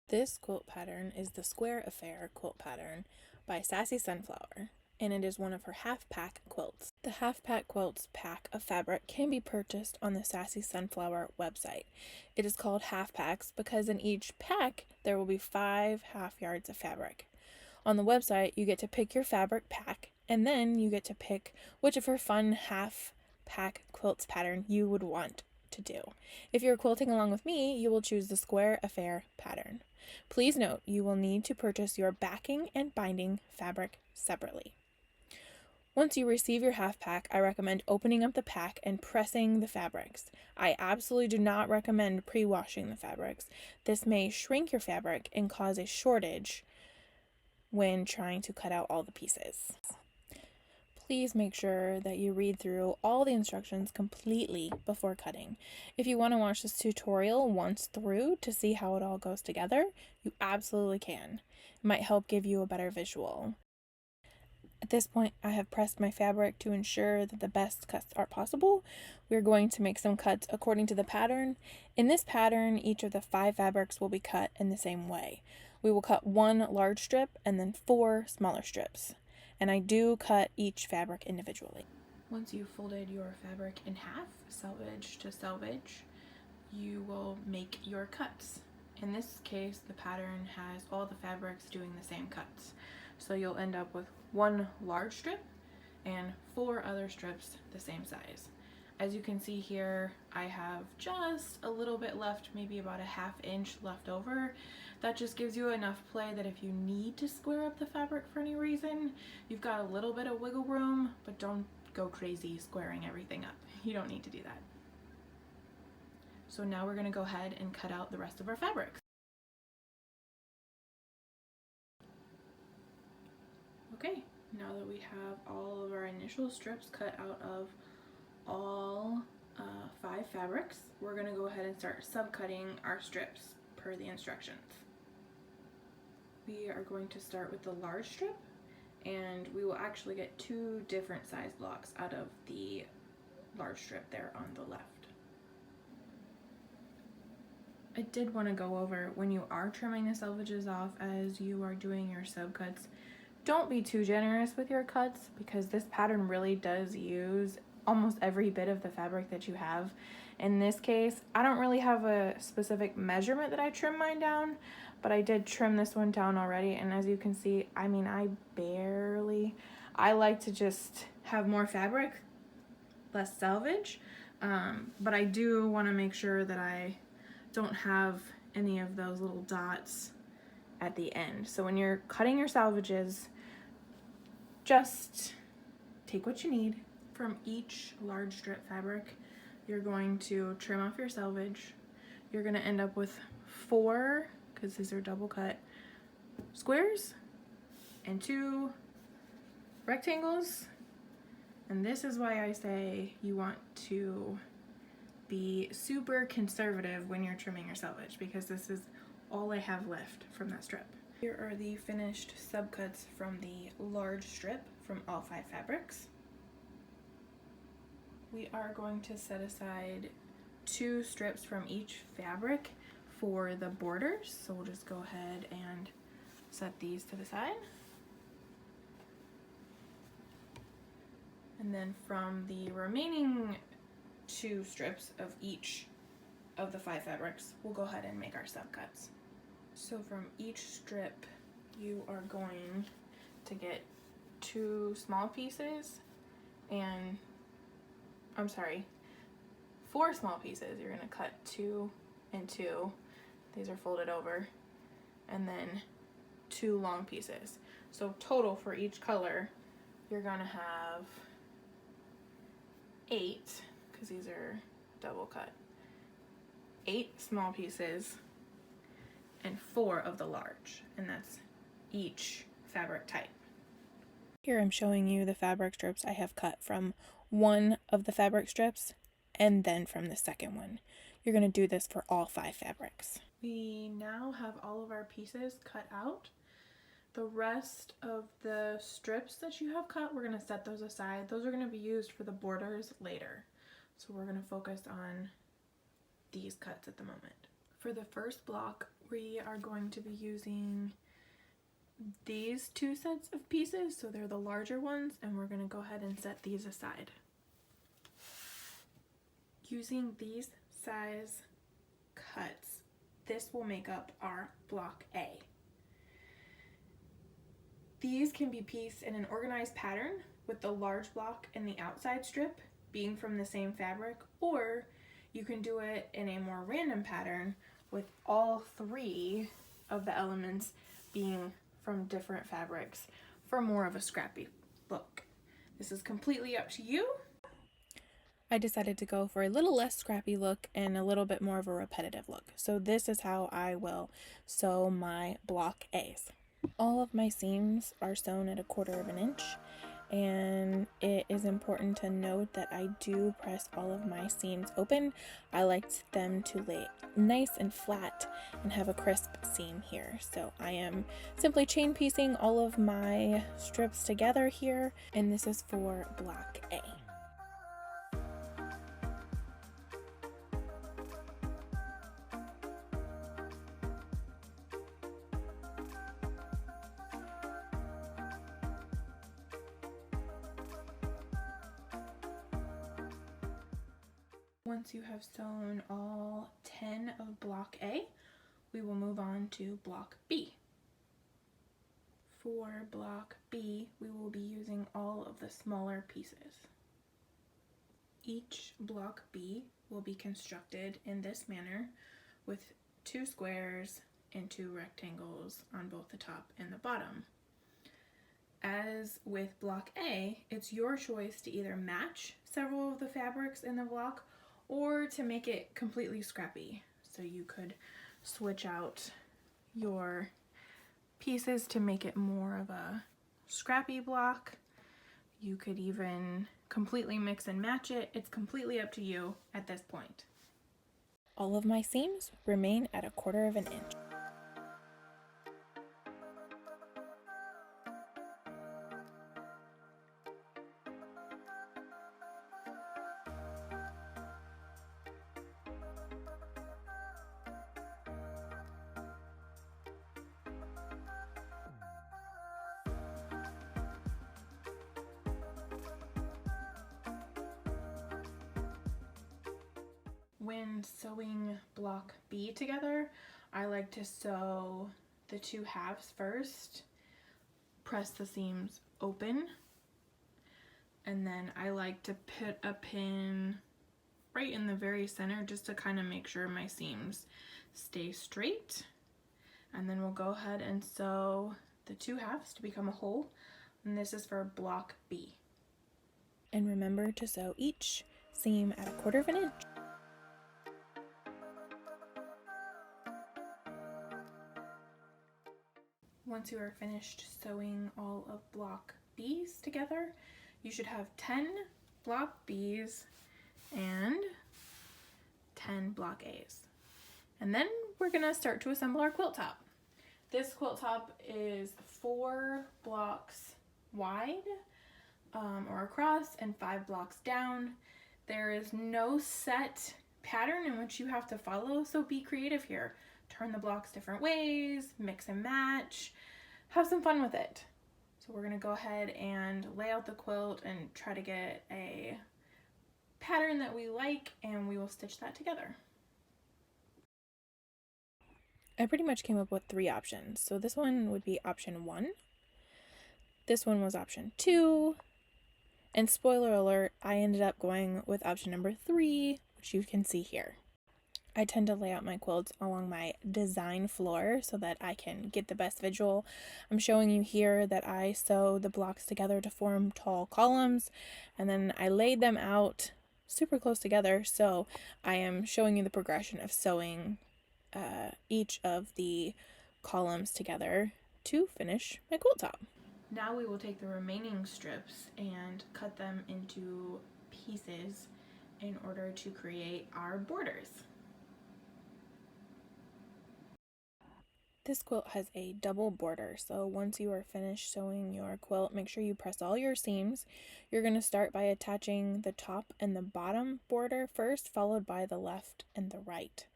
This quilt pattern is the Square Affair quilt pattern by Sassy Sunflower, and it is one of her half-pack quilts. The half-pack quilts pack of fabric can be purchased on the Sassy Sunflower website. It is called half-packs because in each pack there will be 5 half yards of fabric. On the website, you get to pick your fabric pack, and then you get to pick which of her fun half-pack quilts pattern you would want to do. If you're quilting along with me, you will choose the Square Affair pattern. Please note, you will need to purchase your backing and binding fabric separately. Once you receive your half pack, I recommend opening up the pack and pressing the fabrics. I absolutely do not recommend pre-washing the fabrics. This may shrink your fabric and cause a shortage when trying to cut out all the pieces. Please make sure that you read through all the instructions completely before cutting. If you want to watch this tutorial once through to see how it all goes together, you absolutely can. It might help give you a better visual. At this point, I have pressed my fabric to ensure that the best cuts are possible. We're going to make some cuts according to the pattern. In this pattern, each of the 5 fabrics will be cut in the same way. We will cut 1 large strip and then 4 smaller strips. And I do cut each fabric individually. Once you've folded your fabric in half, selvage to selvage, you will make your cuts. In this case, the pattern has all the fabrics doing the same cuts. So you'll end up with 1 large strip and 4 other strips the same size. As you can see here, I have just a little bit left, maybe about a ½ inch left over. That just gives you enough play that if you need to square up the fabric for any reason, you've got a little bit of wiggle room, but don't go crazy squaring everything up. You don't need to do that. So now we're going to go ahead and cut out the rest of our fabrics. Okay, now that we have all of our initial strips cut out of all 5 fabrics, we're going to go ahead and start subcutting our strips per the instructions. We are going to start with the large strip, and we will actually get 2 different size blocks out of the large strip there on the left. I did want to go over, when you are trimming the selvages off as you are doing your subcuts, don't be too generous with your cuts because this pattern really does use almost every bit of the fabric that you have. In this case, I don't really have a specific measurement that I trim mine down, but I did trim this one down already, and as you can see, I mean, I like to just have more fabric, less selvage, but I do want to make sure that I don't have any of those little dots at the end. So when you're cutting your salvages, just take what you need from each large strip fabric. You're going to trim off your selvage. You're going to end up with 4, because these are double cut, squares and 2 rectangles. And this is why I say you want to be super conservative when you're trimming your selvage, because this is all I have left from that strip. Here are the finished subcuts from the large strip from all 5 fabrics. We are going to set aside 2 strips from each fabric for the borders, so we'll just go ahead and set these to the side. And then from the remaining 2 strips of each of the 5 fabrics, we'll go ahead and make our subcuts. So from each strip, you are going to get 2 small pieces and, 4 small pieces. You're gonna cut 2 and 2. These are folded over, and then 2 long pieces. So total for each color, you're gonna have 8, because these are double cut, 8 small pieces and 4 of the large, and that's each fabric type. Here I'm showing you the fabric strips I have cut from one of the fabric strips and then from the second one. You're going to do this for all 5 fabrics. We now have all of our pieces cut out. The rest of the strips that you have cut, we're going to set those aside. Those are going to be used for the borders later. So we're going to focus on these cuts at the moment. For the first block, we are going to be using these two sets of pieces, so they're the larger ones, and we're going to go ahead and set these aside. Using these size cuts, this will make up our block A. These can be pieced in an organized pattern with the large block and the outside strip being from the same fabric, or you can do it in a more random pattern with all three of the elements being from different fabrics for more of a scrappy look. This is completely up to you. I decided to go for a little less scrappy look and a little bit more of a repetitive look. So this is how I will sew my block A's. All of my seams are sewn at 1/4 inch, and it is important to note that I do press all of my seams open. I like them to lay nice and flat and have a crisp seam here. So I am simply chain piecing all of my strips together here, and this is for block A. Once you have sewn all 10 of block A, we will move on to block B. For block B, we will be using all of the smaller pieces. Each block B will be constructed in this manner with 2 squares and 2 rectangles on both the top and the bottom. As with block A, it's your choice to either match several of the fabrics in the block or to make it completely scrappy. So you could switch out your pieces to make it more of a scrappy block. You could even completely mix and match it. It's completely up to you at this point. All of my seams remain at 1/4 inch. When sewing block B together, I like to sew the 2 halves first, press the seams open, and then I like to put a pin right in the very center just to kind of make sure my seams stay straight. And then we'll go ahead and sew the 2 halves to become a whole, and this is for block B. And remember to sew each seam at 1/4 inch. Once you are finished sewing all of block B's together, you should have 10 block B's and 10 block A's. And then we're gonna start to assemble our quilt top. This quilt top is 4 blocks wide or across and 5 blocks down. There is no set pattern in which you have to follow, so be creative here. Turn the blocks different ways, mix and match, have some fun with it. So we're gonna go ahead and lay out the quilt and try to get a pattern that we like, and we will stitch that together. I pretty much came up with 3 options. So this one would be option 1. This one was option 2. And spoiler alert, I ended up going with option number 3, which you can see here. I tend to lay out my quilts along my design floor so that I can get the best visual. I'm showing you here that I sew the blocks together to form tall columns, and then I laid them out super close together, so I am showing you the progression of sewing each of the columns together to finish my quilt top. Now we will take the remaining strips and cut them into pieces in order to create our borders. This quilt has a double border, so once you are finished sewing your quilt, make sure you press all your seams. You're going to start by attaching the top and the bottom border first, followed by the left and the right.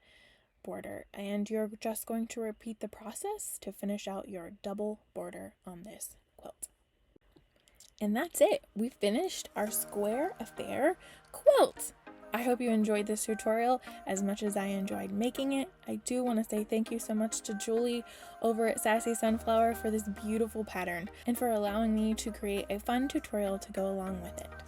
border, and you're just going to repeat the process to finish out your double border on this quilt. And that's it. We finished our square affair quilt. I hope you enjoyed this tutorial as much as I enjoyed making it. I do want to say thank you so much to Julie over at Sassy Sunflower for this beautiful pattern and for allowing me to create a fun tutorial to go along with it.